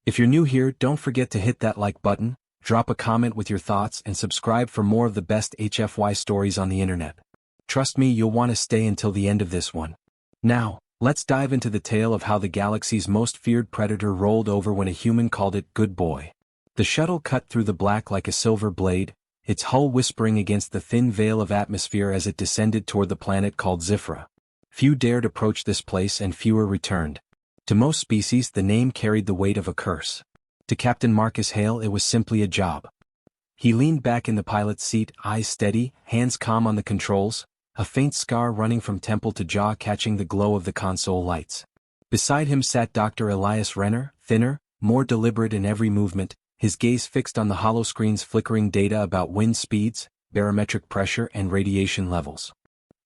If you're new here, don't forget to hit that like button, drop a comment with your thoughts and subscribe for more of the best HFY stories on the internet. Trust me, you'll want to stay until the end of this one. Now, let's dive into the tale of how the galaxy's most feared predator rolled over when a human called it good boy. The shuttle cut through the black like a silver blade, its hull whispering against the thin veil of atmosphere as it descended toward the planet called Zifra. Few dared approach this place and fewer returned. To most species, the name carried the weight of a curse. To Captain Marcus Hale, it was simply a job. He leaned back in the pilot's seat, eyes steady, hands calm on the controls, a faint scar running from temple to jaw catching the glow of the console lights. Beside him sat Dr. Elias Renner, thinner, more deliberate in every movement, his gaze fixed on the holoscreen's flickering data about wind speeds, barometric pressure and radiation levels.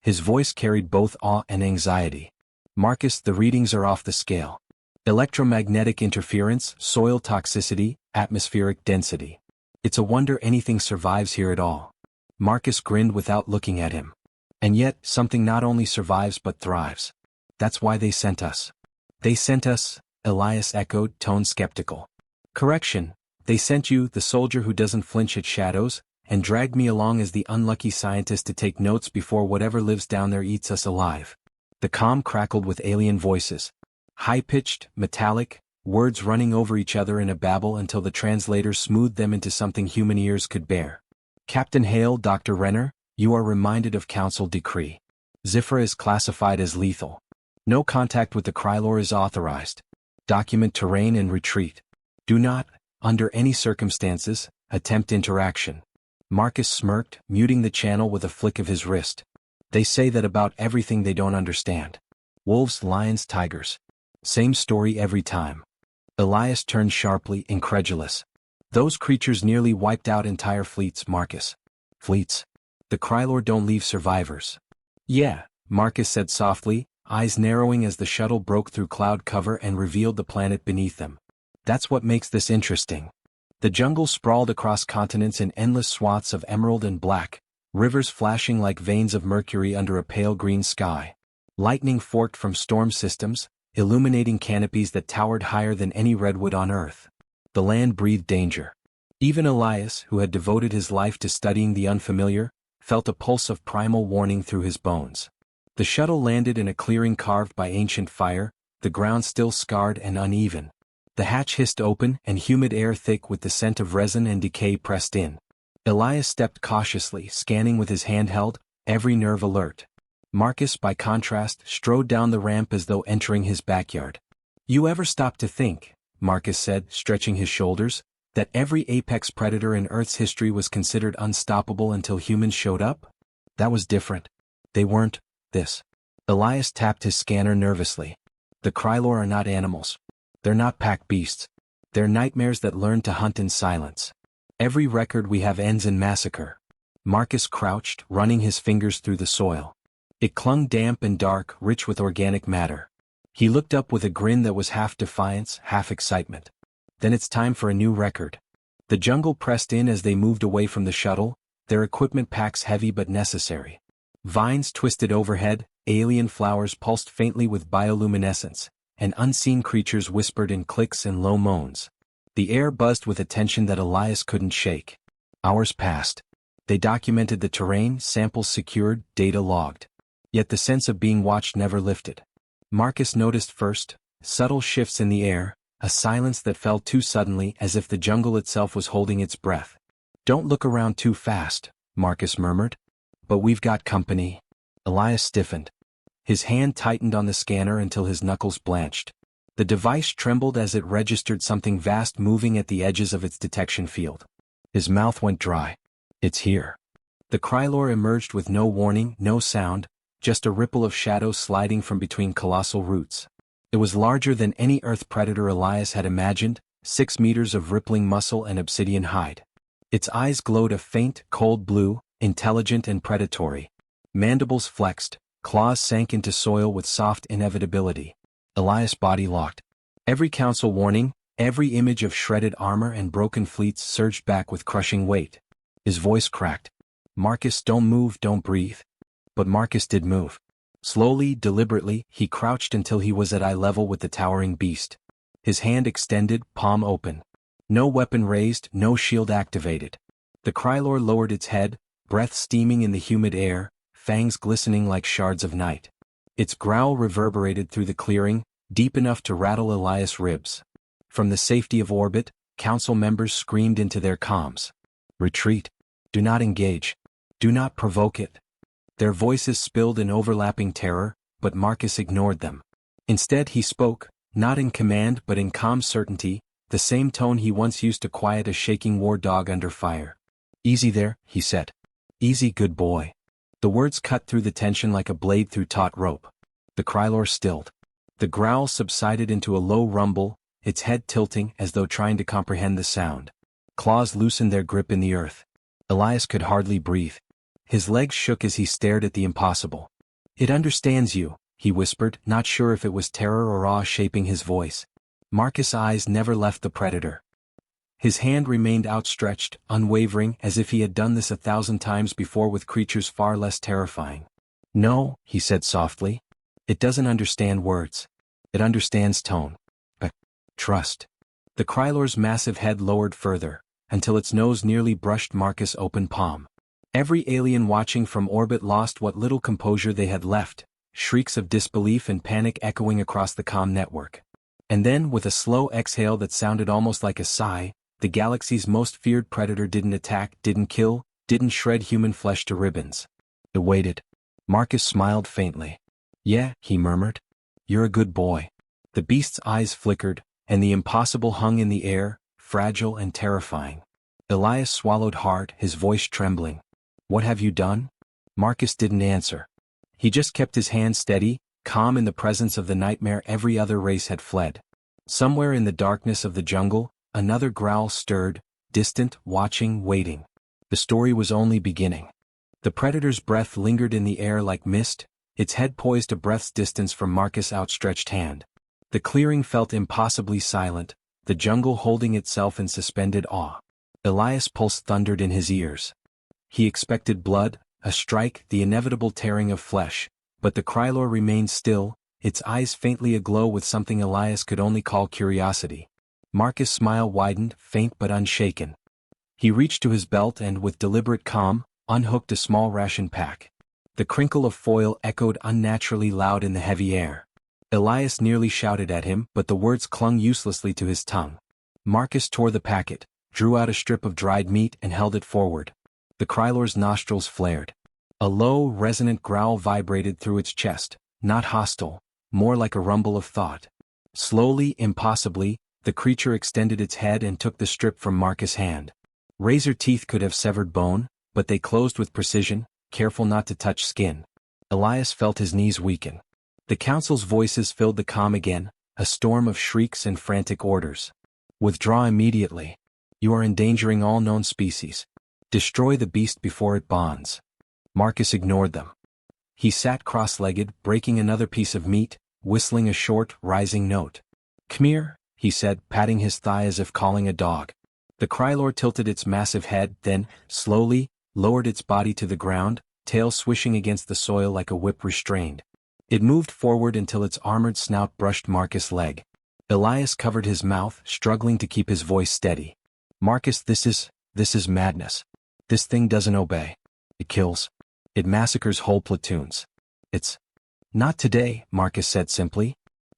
His voice carried both awe and anxiety. "Marcus, the readings are off the scale. Electromagnetic interference, soil toxicity, atmospheric density. It's a wonder anything survives here at all." Marcus grinned without looking at him. "And yet, something not only survives but thrives. That's why they sent us." "They sent us?" Elias echoed, tone skeptical. "Correction. They sent you, the soldier who doesn't flinch at shadows, and dragged me along as the unlucky scientist to take notes before whatever lives down there eats us alive." The comm crackled with alien voices. High-pitched, metallic, words running over each other in a babble until the translators smoothed them into something human ears could bear. "Captain Hale, Dr. Renner, you are reminded of Council Decree. Zifra is classified as lethal. No contact with the Krylor is authorized. Document terrain and retreat. Do not, under any circumstances, attempt interaction." Marcus smirked, muting the channel with a flick of his wrist. "They say that about everything they don't understand. Wolves, lions, tigers. Same story every time." Elias turned sharply, incredulous. "Those creatures nearly wiped out entire fleets, Marcus." "Fleets? The Krylor don't leave survivors." "Yeah," Marcus said softly, eyes narrowing as the shuttle broke through cloud cover and revealed the planet beneath them. "That's what makes this interesting." The jungle sprawled across continents in endless swaths of emerald and black, rivers flashing like veins of mercury under a pale green sky. Lightning forked from storm systems, illuminating canopies that towered higher than any redwood on Earth. The land breathed danger. Even Elias, who had devoted his life to studying the unfamiliar, felt a pulse of primal warning through his bones. The shuttle landed in a clearing carved by ancient fire, the ground still scarred and uneven. The hatch hissed open and humid air thick with the scent of resin and decay pressed in. Elias stepped cautiously, scanning with his handheld, every nerve alert. Marcus, by contrast, strode down the ramp as though entering his backyard. "You ever stop to think," Marcus said, stretching his shoulders, "that every apex predator in Earth's history was considered unstoppable until humans showed up? That was different. They weren't this." Elias tapped his scanner nervously. "The Krylor are not animals. They're not pack beasts. They're nightmares that learn to hunt in silence. Every record we have ends in massacre." Marcus crouched, running his fingers through the soil. It clung damp and dark, rich with organic matter. He looked up with a grin that was half defiance, half excitement. "Then it's time for a new record." The jungle pressed in as they moved away from the shuttle, their equipment packs heavy but necessary. Vines twisted overhead, alien flowers pulsed faintly with bioluminescence, and unseen creatures whispered in clicks and low moans. The air buzzed with a tension that Elias couldn't shake. Hours passed. They documented the terrain, samples secured, data logged. Yet the sense of being watched never lifted. Marcus noticed first, subtle shifts in the air, a silence that fell too suddenly as if the jungle itself was holding its breath. "Don't look around too fast," Marcus murmured. "But we've got company." Elias stiffened. His hand tightened on the scanner until his knuckles blanched. The device trembled as it registered something vast moving at the edges of its detection field. His mouth went dry. "It's here." The Krylor emerged with no warning, no sound, just a ripple of shadow sliding from between colossal roots. It was larger than any Earth predator Elias had imagined, 6 meters of rippling muscle and obsidian hide. Its eyes glowed a faint, cold blue, intelligent and predatory. Mandibles flexed, claws sank into soil with soft inevitability. Elias' body locked. Every council warning, every image of shredded armor and broken fleets surged back with crushing weight. His voice cracked. "Marcus, don't move, don't breathe." But Marcus did move. Slowly, deliberately, he crouched until he was at eye level with the towering beast. His hand extended, palm open. No weapon raised, no shield activated. The Krylor lowered its head, breath steaming in the humid air, fangs glistening like shards of night. Its growl reverberated through the clearing, deep enough to rattle Elias' ribs. From the safety of orbit, council members screamed into their comms. Retreat. Do not engage. Do not provoke it. Their voices spilled in overlapping terror, but Marcus ignored them. Instead he spoke, not in command but in calm certainty, the same tone he once used to quiet a shaking war dog under fire. Easy there, he said. Easy, good boy. The words cut through the tension like a blade through taut rope. The Krylor stilled. The growl subsided into a low rumble, its head tilting as though trying to comprehend the sound. Claws loosened their grip in the earth. Elias could hardly breathe. His legs shook as he stared at the impossible. It understands you, he whispered, not sure if it was terror or awe shaping his voice. Marcus' eyes never left the predator. His hand remained outstretched, unwavering, as if he had done this 1,000 times before with creatures far less terrifying. No, he said softly. It doesn't understand words. It understands tone. Trust. The Krylor's massive head lowered further, until its nose nearly brushed Marcus' open palm. Every alien watching from orbit lost what little composure they had left, shrieks of disbelief and panic echoing across the comm network. And then, with a slow exhale that sounded almost like a sigh, the galaxy's most feared predator didn't attack, didn't kill, didn't shred human flesh to ribbons. It waited. Marcus smiled faintly. Yeah, he murmured. You're a good boy. The beast's eyes flickered, and the impossible hung in the air, fragile and terrifying. Elias swallowed hard, his voice trembling. What have you done? Marcus didn't answer. He just kept his hand steady, calm in the presence of the nightmare every other race had fled. Somewhere in the darkness of the jungle, another growl stirred, distant, watching, waiting. The story was only beginning. The predator's breath lingered in the air like mist, its head poised a breath's distance from Marcus' outstretched hand. The clearing felt impossibly silent, the jungle holding itself in suspended awe. Elias' pulse thundered in his ears. He expected blood, a strike, the inevitable tearing of flesh, but the Krylor remained still, its eyes faintly aglow with something Elias could only call curiosity. Marcus' smile widened, faint but unshaken. He reached to his belt and, with deliberate calm, unhooked a small ration pack. The crinkle of foil echoed unnaturally loud in the heavy air. Elias nearly shouted at him, but the words clung uselessly to his tongue. Marcus tore the packet, drew out a strip of dried meat and held it forward. The Krylor's nostrils flared. A low, resonant growl vibrated through its chest, not hostile, more like a rumble of thought. Slowly, impossibly, the creature extended its head and took the strip from Marcus' hand. Razor teeth could have severed bone, but they closed with precision, careful not to touch skin. Elias felt his knees weaken. The council's voices filled the comm again, a storm of shrieks and frantic orders. Withdraw immediately. You are endangering all known species. Destroy the beast before it bonds. Marcus ignored them. He sat cross-legged, breaking another piece of meat, whistling a short, rising note. Come here, he said, patting his thigh as if calling a dog. The Krylor tilted its massive head, then, slowly, lowered its body to the ground, tail swishing against the soil like a whip restrained. It moved forward until its armored snout brushed Marcus' leg. Elias covered his mouth, struggling to keep his voice steady. Marcus, this is madness. This thing doesn't obey. It kills. It massacres whole platoons. It's not today, Marcus said simply.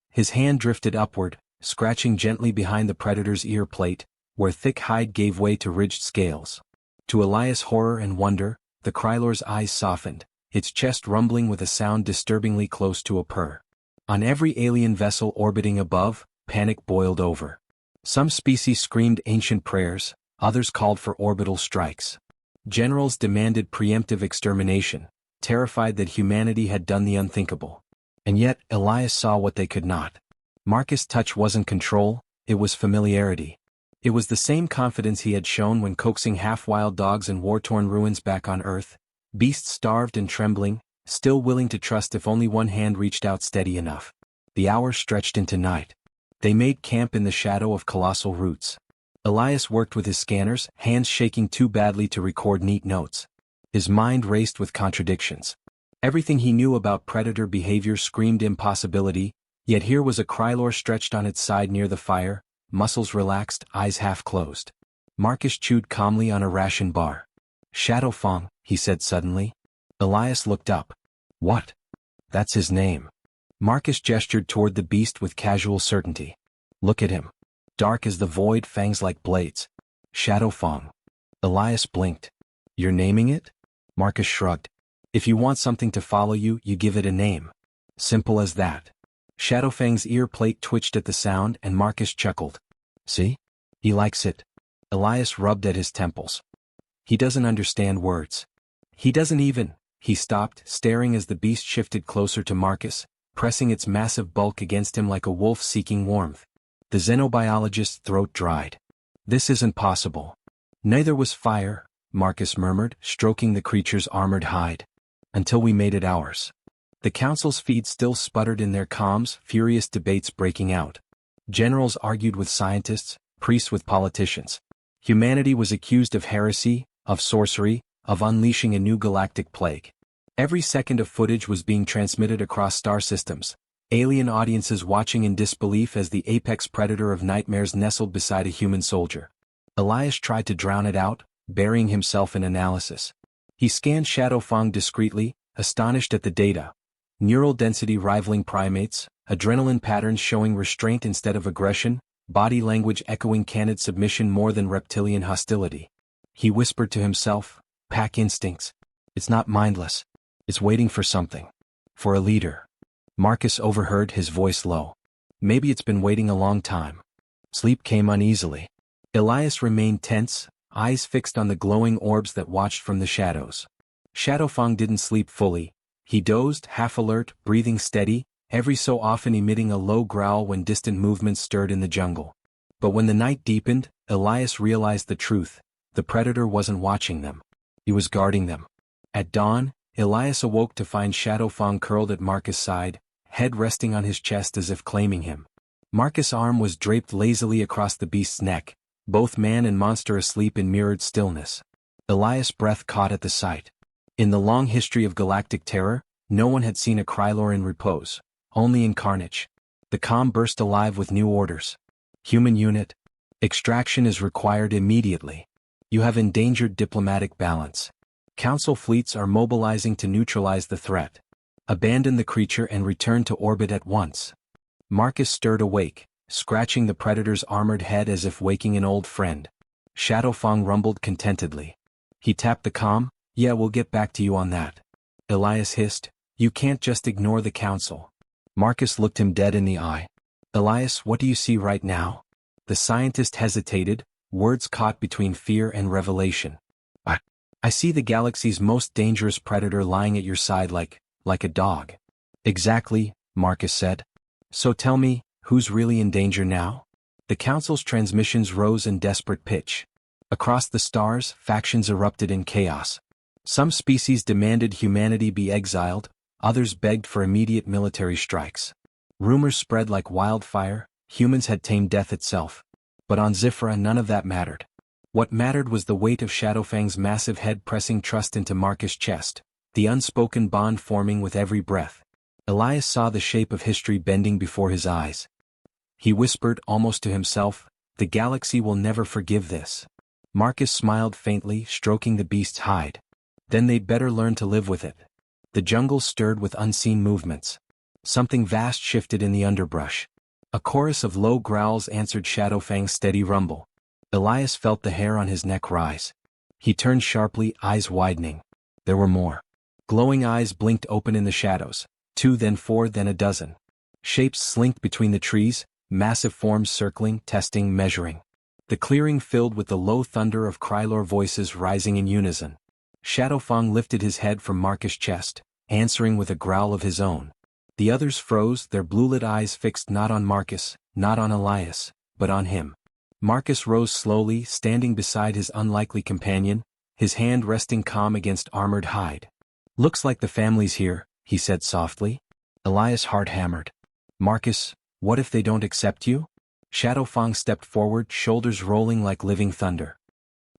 His hand drifted upward, scratching gently behind the predator's ear plate, where thick hide gave way to ridged scales. To Elias' horror and wonder, the Krylor's eyes softened, its chest rumbling with a sound disturbingly close to a purr. On every alien vessel orbiting above, panic boiled over. Some species screamed ancient prayers, others called for orbital strikes. Generals demanded preemptive extermination, terrified that humanity had done the unthinkable. And yet, Elias saw what they could not. Marcus' touch wasn't control, it was familiarity. It was the same confidence he had shown when coaxing half-wild dogs in war-torn ruins back on Earth, beasts starved and trembling, still willing to trust if only one hand reached out steady enough. The hours stretched into night. They made camp in the shadow of colossal roots. Elias worked with his scanners, hands shaking too badly to record neat notes. His mind raced with contradictions. Everything he knew about predator behavior screamed impossibility, Yet here was a Krylor stretched on its side near the fire, muscles relaxed, eyes half closed. Marcus chewed calmly on a ration bar. Shadow Fong, he said suddenly. Elias looked up. What? That's his name. Marcus gestured toward the beast with casual certainty. Look at him. Dark as the void, fangs like blades. Shadow Fong. Elias blinked. You're naming it? Marcus shrugged. If you want something to follow you, you give it a name. Simple as that. Shadowfang's ear plate twitched at the sound and Marcus chuckled. See? He likes it. Elias rubbed at his temples. He doesn't understand words. He doesn't even. He stopped, staring as the beast shifted closer to Marcus, pressing its massive bulk against him like a wolf seeking warmth. The xenobiologist's throat dried. This isn't possible. Neither was fire, Marcus murmured, stroking the creature's armored hide. Until we made it ours. The council's feet still sputtered in their comms, furious debates breaking out. Generals argued with scientists, priests with politicians. Humanity was accused of heresy, of sorcery, of unleashing a new galactic plague. Every second of footage was being transmitted across star systems, alien audiences watching in disbelief as the apex predator of nightmares nestled beside a human soldier. Elias tried to drown it out, burying himself in analysis. He scanned Shadow Fong discreetly, astonished at the data. Neural density rivaling primates, adrenaline patterns showing restraint instead of aggression, body language echoing canid submission more than reptilian hostility. He whispered to himself, pack instincts. It's not mindless. It's waiting for something. For a leader. Marcus overheard his voice low. Maybe it's been waiting a long time. Sleep came uneasily. Elias remained tense, eyes fixed on the glowing orbs that watched from the shadows. Shadowfang didn't sleep fully. He dozed, half alert, breathing steady, every so often emitting a low growl when distant movements stirred in the jungle. But when the night deepened, Elias realized the truth. The predator wasn't watching them. He was guarding them. At dawn, Elias awoke to find Shadowfang curled at Marcus' side, head resting on his chest as if claiming him. Marcus' arm was draped lazily across the beast's neck, both man and monster asleep in mirrored stillness. Elias' breath caught at the sight. In the long history of galactic terror, no one had seen a Krylor in repose, only in carnage. The comm burst alive with new orders. Human unit. Extraction is required immediately. You have endangered diplomatic balance. Council fleets are mobilizing to neutralize the threat. Abandon the creature and return to orbit at once. Marcus stirred awake, scratching the predator's armored head as if waking an old friend. Shadowfang rumbled contentedly. He tapped the comm. Yeah, we'll get back to you on that. Elias hissed, you can't just ignore the council. Marcus looked him dead in the eye. Elias, what do you see right now? The scientist hesitated, words caught between fear and revelation. I see the galaxy's most dangerous predator lying at your side like a dog. Exactly, Marcus said. So tell me, who's really in danger now? The council's transmissions rose in desperate pitch. Across the stars, factions erupted in chaos. Some species demanded humanity be exiled, others begged for immediate military strikes. Rumors spread like wildfire, humans had tamed death itself. But on Zifra none of that mattered. What mattered was the weight of Shadowfang's massive head pressing trust into Marcus' chest, the unspoken bond forming with every breath. Elias saw the shape of history bending before his eyes. He whispered almost to himself, the galaxy will never forgive this. Marcus smiled faintly, stroking the beast's hide. Then they'd better learn to live with it. The jungle stirred with unseen movements. Something vast shifted in the underbrush. A chorus of low growls answered Shadowfang's steady rumble. Elias felt the hair on his neck rise. He turned sharply, eyes widening. There were more. Glowing eyes blinked open in the shadows. 2, then 4, then a dozen. Shapes slinked between the trees, massive forms circling, testing, measuring. The clearing filled with the low thunder of Krylor voices rising in unison. Shadowfang lifted his head from Marcus' chest, answering with a growl of his own. The others froze, their blue-lit eyes fixed not on Marcus, not on Elias, but on him. Marcus rose slowly, standing beside his unlikely companion, his hand resting calm against armored hide. Looks like the family's here, he said softly. Elias' heart hammered. Marcus, what if they don't accept you? Shadowfang stepped forward, shoulders rolling like living thunder.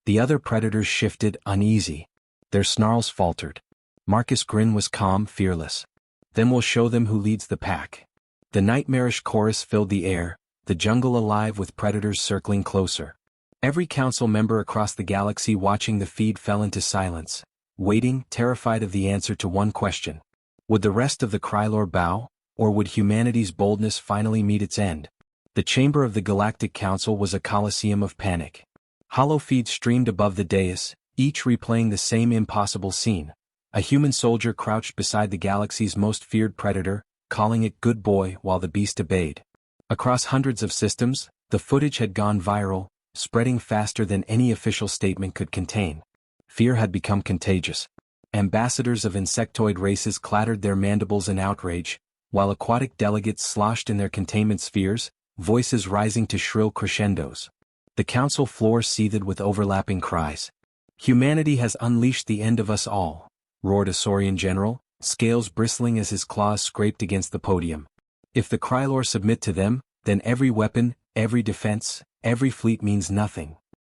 The other predators shifted, uneasy. Their snarls faltered. Marcus' grin was calm, fearless. Then we'll show them who leads the pack. The nightmarish chorus filled the air, the jungle alive with predators circling closer. Every council member across the galaxy watching the feed fell into silence, waiting, terrified of the answer to one question. Would the rest of the Krylor bow, or would humanity's boldness finally meet its end? The chamber of the Galactic Council was a coliseum of panic. Hollow feeds streamed above the dais, each replaying the same impossible scene. A human soldier crouched beside the galaxy's most feared predator, calling it good boy while the beast obeyed. Across hundreds of systems, the footage had gone viral, spreading faster than any official statement could contain. Fear had become contagious. Ambassadors of insectoid races clattered their mandibles in outrage, while aquatic delegates sloshed in their containment spheres, voices rising to shrill crescendos. The council floor seethed with overlapping cries. "Humanity has unleashed the end of us all," roared a Saurian general, scales bristling as his claws scraped against the podium. "If the Krylor submit to them, then every weapon, every defense, every fleet means nothing."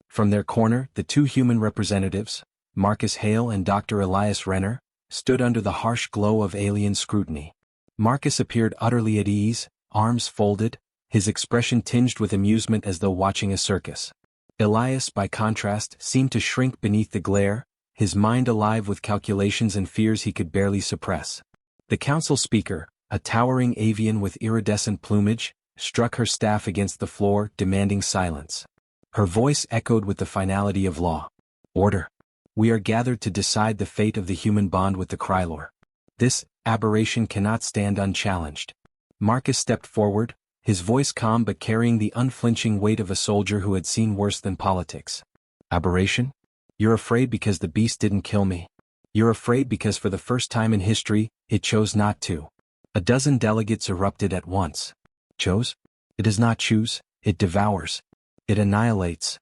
From their corner, the two human representatives, Marcus Hale and Dr. Elias Renner, stood under the harsh glow of alien scrutiny. Marcus appeared utterly at ease, arms folded, his expression tinged with amusement as though watching a circus. Elias, by contrast, seemed to shrink beneath the glare, his mind alive with calculations and fears he could barely suppress. The council speaker, a towering avian with iridescent plumage, struck her staff against the floor, demanding silence. Her voice echoed with the finality of law. "Order. We are gathered to decide the fate of the human bond with the Krylor. This aberration cannot stand unchallenged." Marcus stepped forward, his voice calm but carrying the unflinching weight of a soldier who had seen worse than politics. "Aberration? You're afraid because the beast didn't kill me. You're afraid because for the first time in history, it chose not to." A dozen delegates erupted at once. "Chose? It does not choose, it devours. It annihilates."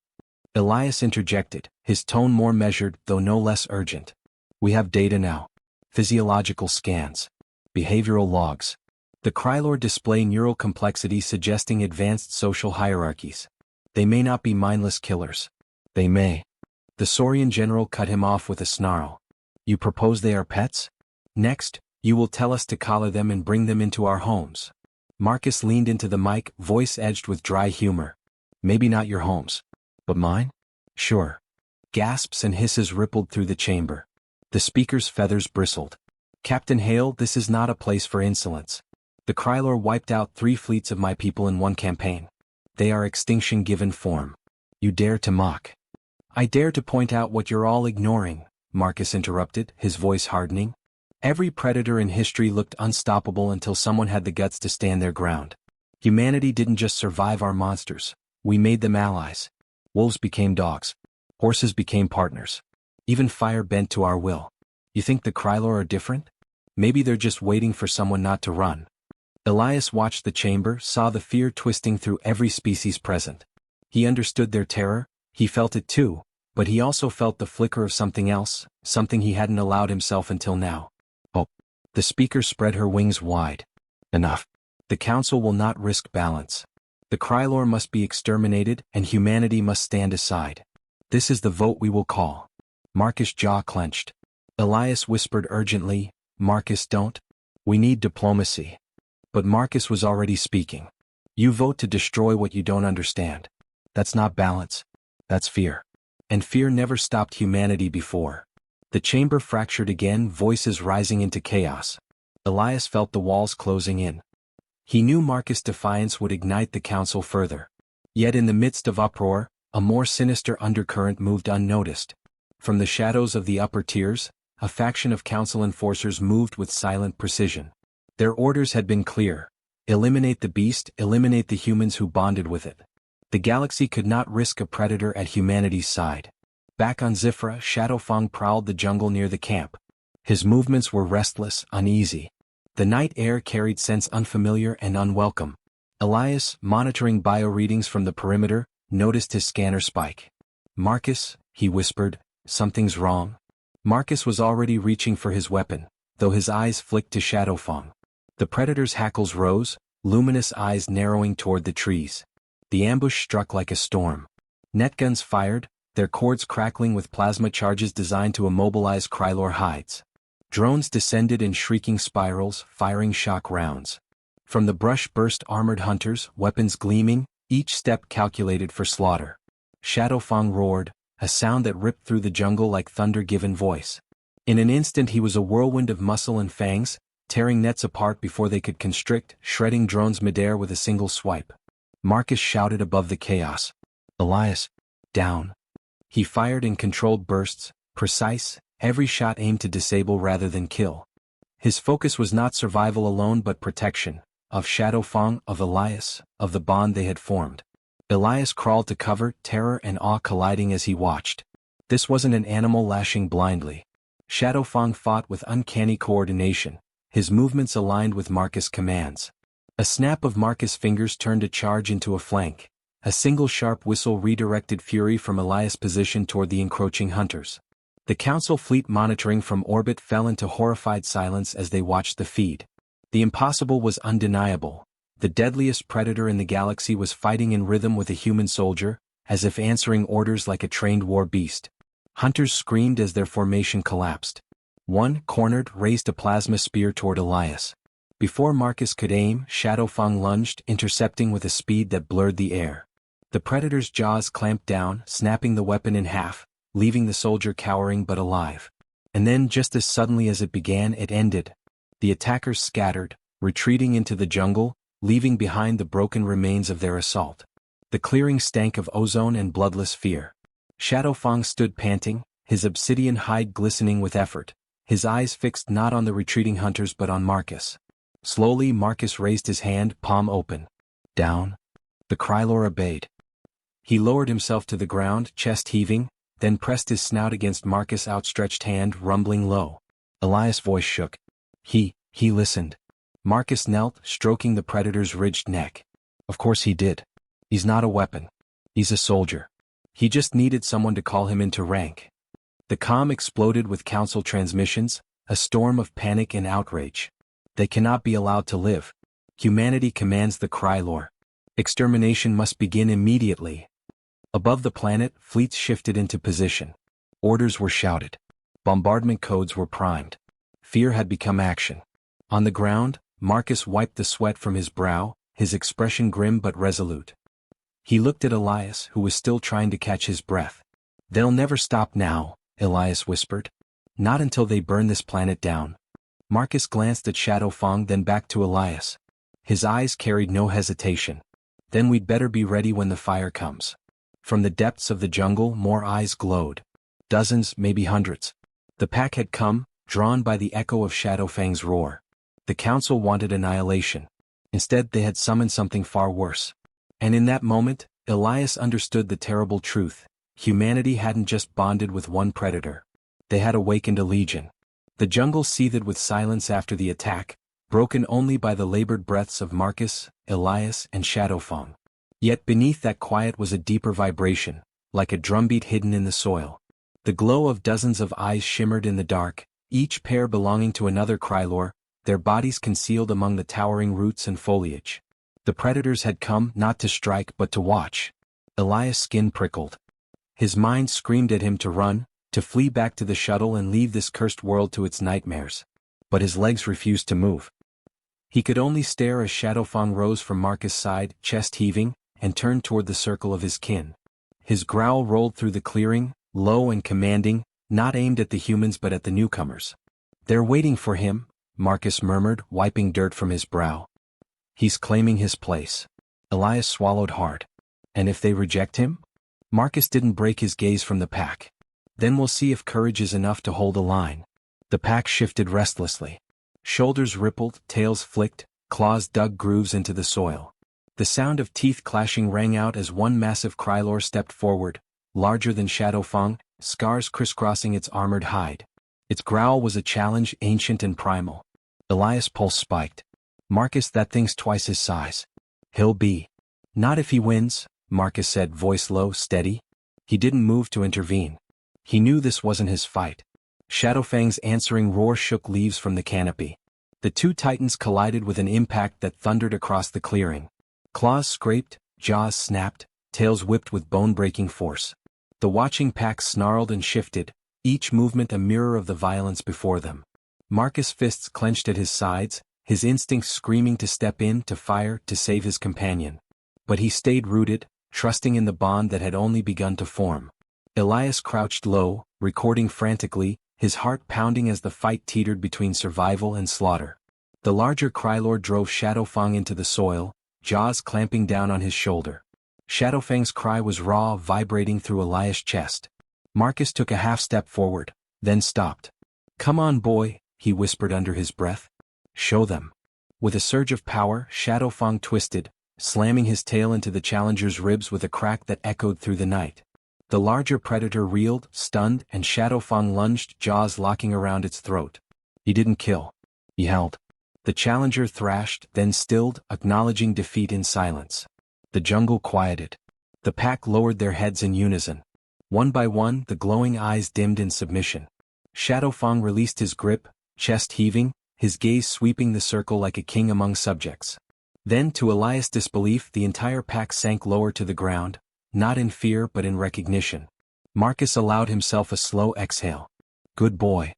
Elias interjected, his tone more measured though no less urgent. "We have data now. Physiological scans. Behavioral logs. The Krylor display neural complexity suggesting advanced social hierarchies. They may not be mindless killers. They may." The Saurian general cut him off with a snarl. "You propose they are pets? Next, you will tell us to collar them and bring them into our homes." Marcus leaned into the mic, voice edged with dry humor. "Maybe not your homes. But mine? Sure." Gasps and hisses rippled through the chamber. The speaker's feathers bristled. "Captain Hale, this is not a place for insolence. The Krylor wiped out 3 fleets of my people in one campaign. They are extinction given form. You dare to mock." "I dare to point out what you're all ignoring," Marcus interrupted, his voice hardening. "Every predator in history looked unstoppable until someone had the guts to stand their ground. Humanity didn't just survive our monsters, we made them allies. Wolves became dogs. Horses became partners. Even fire bent to our will. You think the Krylor are different? Maybe they're just waiting for someone not to run." Elias watched the chamber, saw the fear twisting through every species present. He understood their terror, he felt it too, but he also felt the flicker of something else, something he hadn't allowed himself until now. "Oh." The speaker spread her wings wide. "Enough. The council will not risk balance. The Krylor must be exterminated and humanity must stand aside. This is the vote we will call." Marcus' jaw clenched. Elias whispered urgently, "Marcus, don't. We need diplomacy." But Marcus was already speaking. "You vote to destroy what you don't understand. That's not balance. That's fear. And fear never stopped humanity before." The chamber fractured again, voices rising into chaos. Elias felt the walls closing in. He knew Marcus' defiance would ignite the council further. Yet in the midst of uproar, a more sinister undercurrent moved unnoticed. From the shadows of the upper tiers, a faction of council enforcers moved with silent precision. Their orders had been clear: eliminate the beast, eliminate the humans who bonded with it. The galaxy could not risk a predator at humanity's side. Back on Zifra, Shadowfang prowled the jungle near the camp. His movements were restless, uneasy. The night air carried scents unfamiliar and unwelcome. Elias, monitoring bioreadings from the perimeter, noticed his scanner spike. "Marcus," he whispered, "something's wrong." Marcus was already reaching for his weapon, though his eyes flicked to Shadowfang. The predator's hackles rose, luminous eyes narrowing toward the trees. The ambush struck like a storm. Netguns fired, their cords crackling with plasma charges designed to immobilize Krylor hides. Drones descended in shrieking spirals, firing shock rounds. From the brush burst armored hunters, weapons gleaming, each step calculated for slaughter. Shadowfang roared, a sound that ripped through the jungle like thunder-given voice. In an instant he was a whirlwind of muscle and fangs, tearing nets apart before they could constrict, shredding drones midair with a single swipe. Marcus shouted above the chaos. "Elias, down." He fired in controlled bursts, precise, every shot aimed to disable rather than kill. His focus was not survival alone but protection, of Shadowfang, of Elias, of the bond they had formed. Elias crawled to cover, terror and awe colliding as he watched. This wasn't an animal lashing blindly. Shadowfang fought with uncanny coordination, his movements aligned with Marcus' commands. A snap of Marcus' fingers turned a charge into a flank. A single sharp whistle redirected fury from Elias' position toward the encroaching hunters. The Council fleet monitoring from orbit fell into horrified silence as they watched the feed. The impossible was undeniable. The deadliest predator in the galaxy was fighting in rhythm with a human soldier, as if answering orders like a trained war beast. Hunters screamed as their formation collapsed. One, cornered, raised a plasma spear toward Elias. Before Marcus could aim, Shadowfang lunged, intercepting with a speed that blurred the air. The predator's jaws clamped down, snapping the weapon in half, leaving the soldier cowering but alive. And then, just as suddenly as it began, it ended. The attackers scattered, retreating into the jungle, leaving behind the broken remains of their assault. The clearing stank of ozone and bloodless fear. Shadowfang stood panting, his obsidian hide glistening with effort, his eyes fixed not on the retreating hunters but on Marcus. Slowly Marcus raised his hand, palm open. "Down." The Krylor obeyed. He lowered himself to the ground, chest heaving, then pressed his snout against Marcus' outstretched hand, rumbling low. Elias' voice shook. He listened. Marcus knelt, stroking the predator's ridged neck. Of course he did. He's not a weapon. He's a soldier. He just needed someone to call him into rank. The comm exploded with Council transmissions, a storm of panic and outrage. They cannot be allowed to live. Humanity commands the Krylor. Extermination must begin immediately. Above the planet, fleets shifted into position. Orders were shouted. Bombardment codes were primed. Fear had become action. On the ground, Marcus wiped the sweat from his brow, his expression grim but resolute. He looked at Elias, who was still trying to catch his breath. "They'll never stop now," Elias whispered. "Not until they burn this planet down." Marcus glanced at Shadowfang, then back to Elias. His eyes carried no hesitation. "Then we'd better be ready when the fire comes." From the depths of the jungle, more eyes glowed. Dozens, maybe hundreds. The pack had come, drawn by the echo of Shadowfang's roar. The Council wanted annihilation. Instead, they had summoned something far worse. And in that moment, Elias understood the terrible truth. Humanity hadn't just bonded with one predator. They had awakened a legion. The jungle seethed with silence after the attack, broken only by the labored breaths of Marcus, Elias, and Shadowfang. Yet beneath that quiet was a deeper vibration, like a drumbeat hidden in the soil. The glow of dozens of eyes shimmered in the dark, each pair belonging to another Krylor, their bodies concealed among the towering roots and foliage. The predators had come not to strike but to watch. Elias' skin prickled. His mind screamed at him to run, to flee back to the shuttle and leave this cursed world to its nightmares. But his legs refused to move. He could only stare as Shadowfang rose from Marcus' side, chest heaving, and turned toward the circle of his kin. His growl rolled through the clearing, low and commanding, not aimed at the humans but at the newcomers. "They're waiting for him," Marcus murmured, wiping dirt from his brow. "He's claiming his place." Elias swallowed hard. "And if they reject him?" Marcus didn't break his gaze from the pack. "Then we'll see if courage is enough to hold a line." The pack shifted restlessly. Shoulders rippled, tails flicked, claws dug grooves into the soil. The sound of teeth clashing rang out as one massive Krylor stepped forward, larger than Shadowfang, scars crisscrossing its armored hide. Its growl was a challenge, ancient and primal. Elias' pulse spiked. "Marcus, that thing's twice his size. He'll be." "Not if he wins," Marcus said, voice low, steady. He didn't move to intervene. He knew this wasn't his fight. Shadowfang's answering roar shook leaves from the canopy. The two titans collided with an impact that thundered across the clearing. Claws scraped, jaws snapped, tails whipped with bone-breaking force. The watching pack snarled and shifted, each movement a mirror of the violence before them. Marcus' fists clenched at his sides, his instincts screaming to step in, to fire, to save his companion. But he stayed rooted, trusting in the bond that had only begun to form. Elias crouched low, recording frantically, his heart pounding as the fight teetered between survival and slaughter. The larger Krylor drove Shadowfang into the soil, jaws clamping down on his shoulder. Shadowfang's cry was raw, vibrating through Elias' chest. Marcus took a half step forward, then stopped. "Come on, boy," he whispered under his breath. "Show them." With a surge of power, Shadowfang twisted, slamming his tail into the challenger's ribs with a crack that echoed through the night. The larger predator reeled, stunned, and Shadowfang lunged, jaws locking around its throat. He didn't kill. He held. The challenger thrashed, then stilled, acknowledging defeat in silence. The jungle quieted. The pack lowered their heads in unison. One by one, the glowing eyes dimmed in submission. Shadowfang released his grip, chest heaving, his gaze sweeping the circle like a king among subjects. Then, to Elias' disbelief, the entire pack sank lower to the ground, not in fear but in recognition. Marcus allowed himself a slow exhale. "Good boy."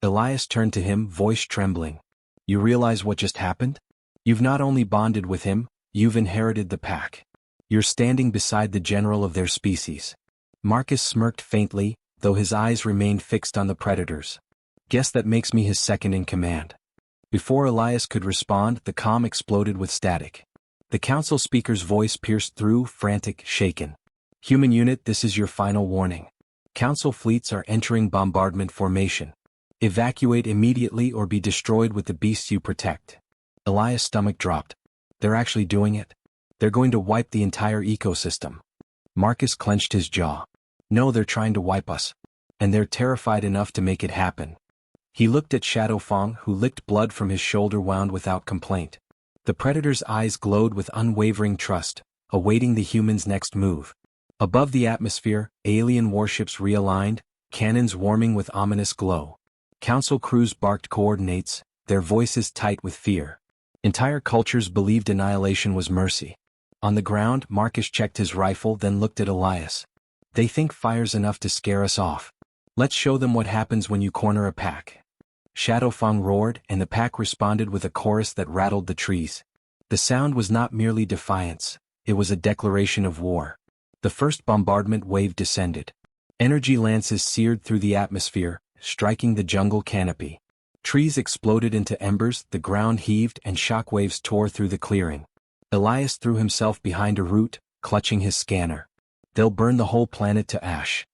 Elias turned to him, voice trembling. "You realize what just happened? You've not only bonded with him, you've inherited the pack. You're standing beside the general of their species." Marcus smirked faintly, though his eyes remained fixed on the predators. "Guess that makes me his second in command." Before Elias could respond, the comm exploded with static. The council speaker's voice pierced through, frantic, shaken. "Human unit, this is your final warning. Council fleets are entering bombardment formation. Evacuate immediately or be destroyed with the beasts you protect." Elias' stomach dropped. "They're actually doing it? They're going to wipe the entire ecosystem." Marcus clenched his jaw. "No, they're trying to wipe us. And they're terrified enough to make it happen." He looked at Shadowfang, who licked blood from his shoulder wound without complaint. The predator's eyes glowed with unwavering trust, awaiting the human's next move. Above the atmosphere, alien warships realigned, cannons warming with ominous glow. Council crews barked coordinates, their voices tight with fear. Entire cultures believed annihilation was mercy. On the ground, Marcus checked his rifle, then looked at Elias. "They think fire's enough to scare us off. Let's show them what happens when you corner a pack." Shadowfang roared, and the pack responded with a chorus that rattled the trees. The sound was not merely defiance, it was a declaration of war. The first bombardment wave descended. Energy lances seared through the atmosphere, striking the jungle canopy. Trees exploded into embers, the ground heaved, and shockwaves tore through the clearing. Elias threw himself behind a root, clutching his scanner. "They'll burn the whole planet to ash."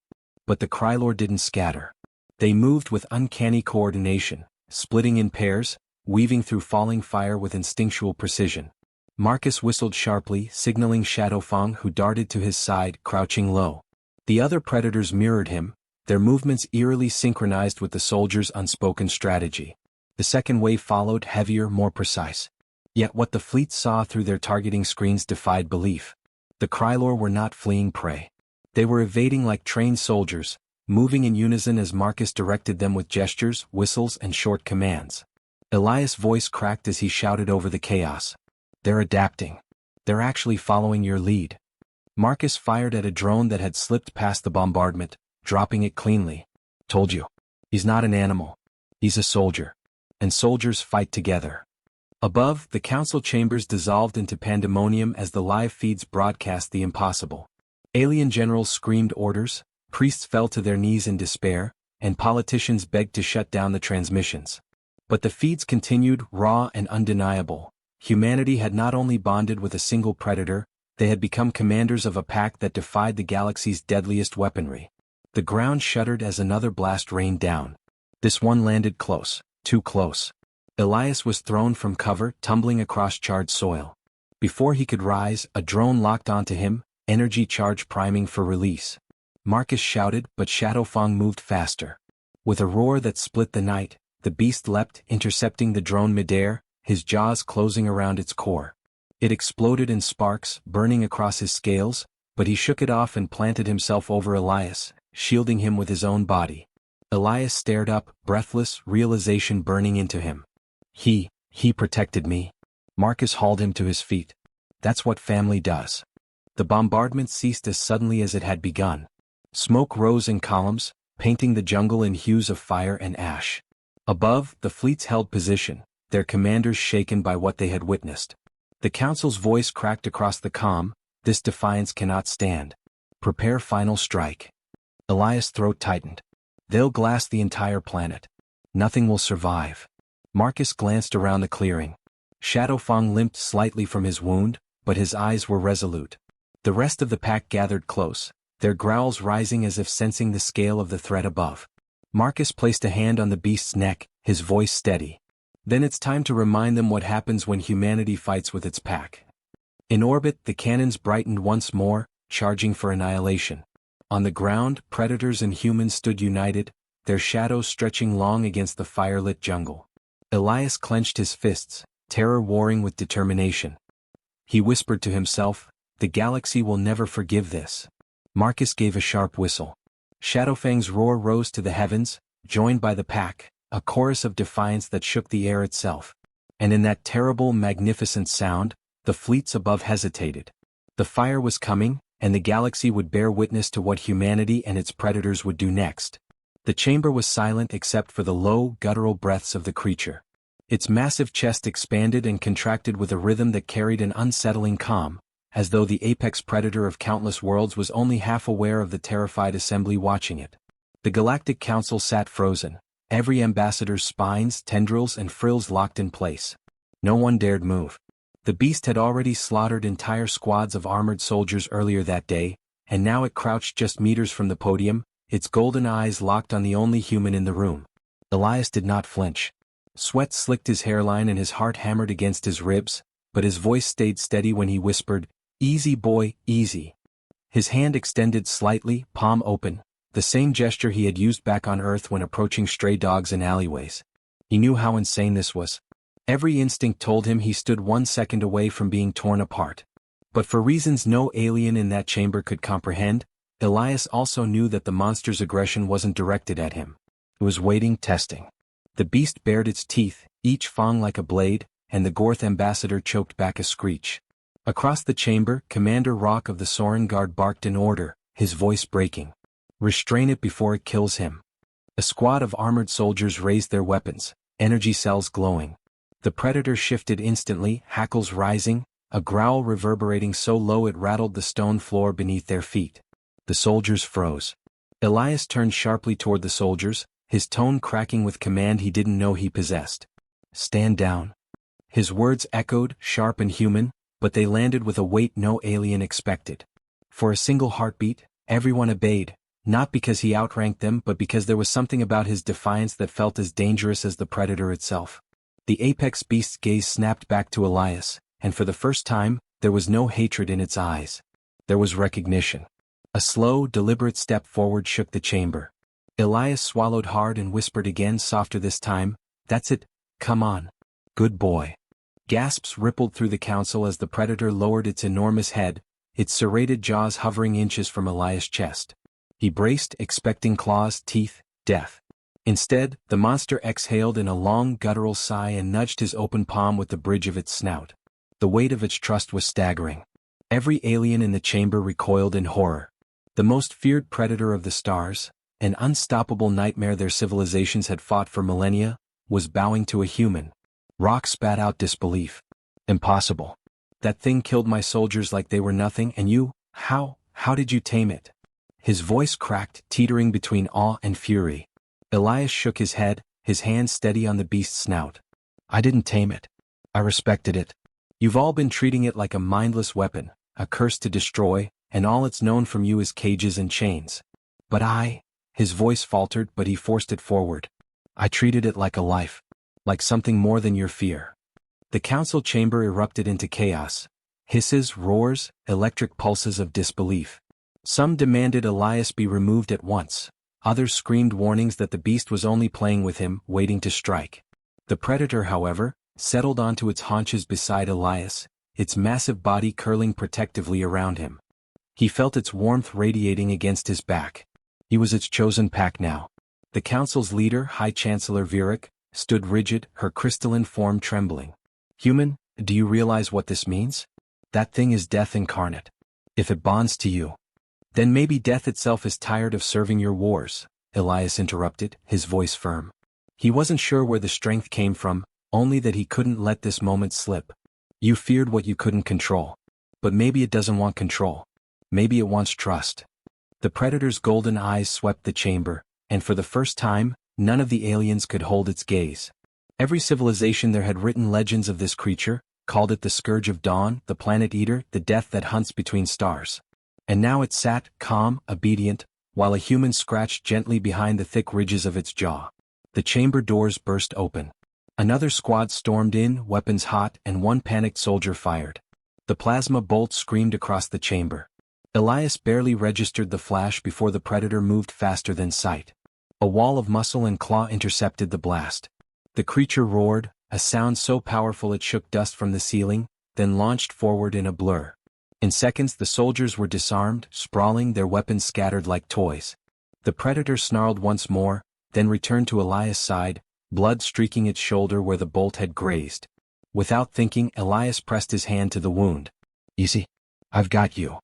But the Krylor didn't scatter. They moved with uncanny coordination, splitting in pairs, weaving through falling fire with instinctual precision. Marcus whistled sharply, signaling Shadowfang, who darted to his side, crouching low. The other predators mirrored him, their movements eerily synchronized with the soldiers' unspoken strategy. The second wave followed, heavier, more precise. Yet what the fleet saw through their targeting screens defied belief. The Krylor were not fleeing prey. They were evading like trained soldiers, moving in unison as Marcus directed them with gestures, whistles, and short commands. Elias' voice cracked as he shouted over the chaos. "They're adapting. They're actually following your lead." Marcus fired at a drone that had slipped past the bombardment, dropping it cleanly. "Told you. He's not an animal. He's a soldier. And soldiers fight together." Above, the council chambers dissolved into pandemonium as the live feeds broadcast the impossible. Alien generals screamed orders, priests fell to their knees in despair, and politicians begged to shut down the transmissions. But the feeds continued, raw and undeniable. Humanity had not only bonded with a single predator, they had become commanders of a pack that defied the galaxy's deadliest weaponry. The ground shuddered as another blast rained down. This one landed close, too close. Elias was thrown from cover, tumbling across charred soil. Before he could rise, a drone locked onto him, energy charge priming for release. Marcus shouted, but Shadowfang moved faster. With a roar that split the night, the beast leapt, intercepting the drone midair, his jaws closing around its core. It exploded in sparks, burning across his scales, but he shook it off and planted himself over Elias, shielding him with his own body. Elias stared up, breathless, realization burning into him. He protected me. Marcus hauled him to his feet. That's what family does. The bombardment ceased as suddenly as it had begun. Smoke rose in columns, painting the jungle in hues of fire and ash. Above, the fleets held position, their commanders shaken by what they had witnessed. The council's voice cracked across the comm, "This defiance cannot stand. Prepare final strike." Elias' throat tightened. "They'll glass the entire planet. Nothing will survive." Marcus glanced around the clearing. Shadow Fang limped slightly from his wound, but his eyes were resolute. The rest of the pack gathered close, their growls rising as if sensing the scale of the threat above. Marcus placed a hand on the beast's neck, his voice steady. "Then it's time to remind them what happens when humanity fights with its pack." In orbit, the cannons brightened once more, charging for annihilation. On the ground, predators and humans stood united, their shadows stretching long against the firelit jungle. Elias clenched his fists, terror warring with determination. He whispered to himself, "The galaxy will never forgive this." Marcus gave a sharp whistle. Shadowfang's roar rose to the heavens, joined by the pack, a chorus of defiance that shook the air itself. And in that terrible, magnificent sound, the fleets above hesitated. The fire was coming, and the galaxy would bear witness to what humanity and its predators would do next. The chamber was silent except for the low, guttural breaths of the creature. Its massive chest expanded and contracted with a rhythm that carried an unsettling calm, as though the apex predator of countless worlds was only half aware of the terrified assembly watching it. The Galactic Council sat frozen, every ambassador's spines, tendrils, and frills locked in place. No one dared move. The beast had already slaughtered entire squads of armored soldiers earlier that day, and now it crouched just meters from the podium, its golden eyes locked on the only human in the room. Elias did not flinch. Sweat slicked his hairline and his heart hammered against his ribs, but his voice stayed steady when he whispered, "Easy boy, easy." His hand extended slightly, palm open, the same gesture he had used back on Earth when approaching stray dogs in alleyways. He knew how insane this was. Every instinct told him he stood 1 second away from being torn apart. But for reasons no alien in that chamber could comprehend, Elias also knew that the monster's aggression wasn't directed at him. It was waiting, testing. The beast bared its teeth, each fang like a blade, and the Gorth ambassador choked back a screech. Across the chamber, Commander Rock of the Soren Guard barked an order, his voice breaking. "Restrain it before it kills him." A squad of armored soldiers raised their weapons, energy cells glowing. The predator shifted instantly, hackles rising, a growl reverberating so low it rattled the stone floor beneath their feet. The soldiers froze. Elias turned sharply toward the soldiers, his tone cracking with command he didn't know he possessed. "Stand down." His words echoed, sharp and human, but they landed with a weight no alien expected. For a single heartbeat, everyone obeyed, not because he outranked them but because there was something about his defiance that felt as dangerous as the predator itself. The apex beast's gaze snapped back to Elias, and for the first time, there was no hatred in its eyes. There was recognition. A slow, deliberate step forward shook the chamber. Elias swallowed hard and whispered again, softer this time, "That's it, come on. Good boy." Gasps rippled through the council as the predator lowered its enormous head, its serrated jaws hovering inches from Elias' chest. He braced, expecting claws, teeth, death. Instead, the monster exhaled in a long guttural sigh and nudged his open palm with the bridge of its snout. The weight of its trust was staggering. Every alien in the chamber recoiled in horror. The most feared predator of the stars, an unstoppable nightmare their civilizations had fought for millennia, was bowing to a human. Rock spat out disbelief. "Impossible. That thing killed my soldiers like they were nothing, and you, how did you tame it?" His voice cracked, teetering between awe and fury. Elias shook his head, his hand steady on the beast's snout. "I didn't tame it. I respected it. You've all been treating it like a mindless weapon, a curse to destroy, and all it's known from you is cages and chains. But his voice faltered but he forced it forward. "I treated it like a life. Like something more than your fear." The council chamber erupted into chaos. Hisses, roars, electric pulses of disbelief. Some demanded Elias be removed at once. Others screamed warnings that the beast was only playing with him, waiting to strike. The predator, however, settled onto its haunches beside Elias, its massive body curling protectively around him. He felt its warmth radiating against his back. He was its chosen pack now. The council's leader, High Chancellor Virak, stood rigid, her crystalline form trembling. "Human, do you realize what this means? That thing is death incarnate. If it bonds to you, then maybe death itself is tired of serving your wars," Elias interrupted, his voice firm. He wasn't sure where the strength came from, only that he couldn't let this moment slip. You feared what you couldn't control. But maybe it doesn't want control. Maybe it wants trust. The predator's golden eyes swept the chamber, and for the first time, none of the aliens could hold its gaze. Every civilization there had written legends of this creature, called it the Scourge of Dawn, the Planet Eater, the Death that hunts between stars. And now it sat, calm, obedient, while a human scratched gently behind the thick ridges of its jaw. The chamber doors burst open. Another squad stormed in, weapons hot, and one panicked soldier fired. The plasma bolt screamed across the chamber. Elias barely registered the flash before the predator moved faster than sight. A wall of muscle and claw intercepted the blast. The creature roared, a sound so powerful it shook dust from the ceiling, then launched forward in a blur. In seconds the soldiers were disarmed, sprawling, their weapons scattered like toys. The predator snarled once more, then returned to Elias' side, blood streaking its shoulder where the bolt had grazed. Without thinking, Elias pressed his hand to the wound. "Easy. I've got you."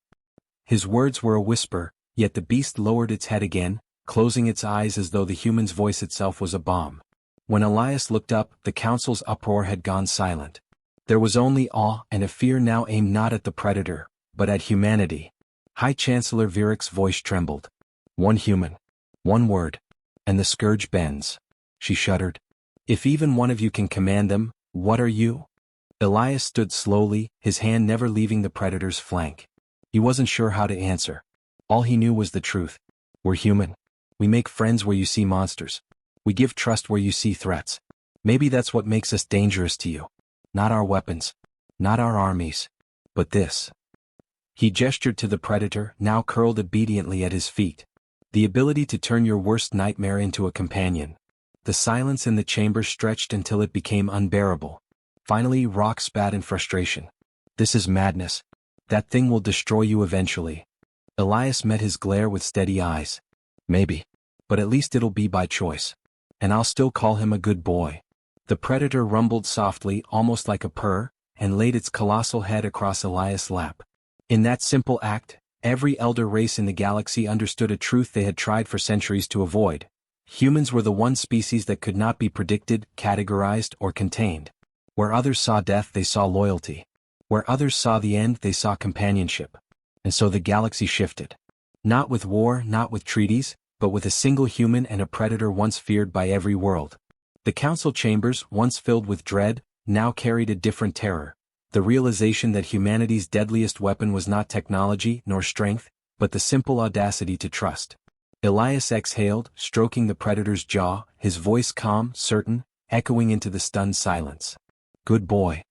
His words were a whisper, yet the beast lowered its head again, closing its eyes as though the human's voice itself was a bomb. When Elias looked up, the council's uproar had gone silent. There was only awe and a fear now aimed not at the predator, but at humanity. High Chancellor Virick's voice trembled. "One human. One word. And the scourge bends." She shuddered. "If even one of you can command them, what are you?" Elias stood slowly, his hand never leaving the predator's flank. He wasn't sure how to answer. All he knew was the truth. We're human. We make friends where you see monsters. We give trust where you see threats. Maybe that's what makes us dangerous to you. Not our weapons. Not our armies. But this. He gestured to the predator, now curled obediently at his feet. The ability to turn your worst nightmare into a companion. The silence in the chamber stretched until it became unbearable. Finally, Rock spat in frustration. "This is madness. That thing will destroy you eventually." Elias met his glare with steady eyes. "Maybe. But at least it'll be by choice. And I'll still call him a good boy." The predator rumbled softly, almost like a purr, and laid its colossal head across Elias' lap. In that simple act, every elder race in the galaxy understood a truth they had tried for centuries to avoid. Humans were the one species that could not be predicted, categorized, or contained. Where others saw death, they saw loyalty. Where others saw the end, they saw companionship. And so the galaxy shifted. Not with war, not with treaties, but with a single human and a predator once feared by every world. The council chambers, once filled with dread, now carried a different terror. The realization that humanity's deadliest weapon was not technology nor strength, but the simple audacity to trust. Elias exhaled, stroking the predator's jaw, his voice calm, certain, echoing into the stunned silence. "Good boy."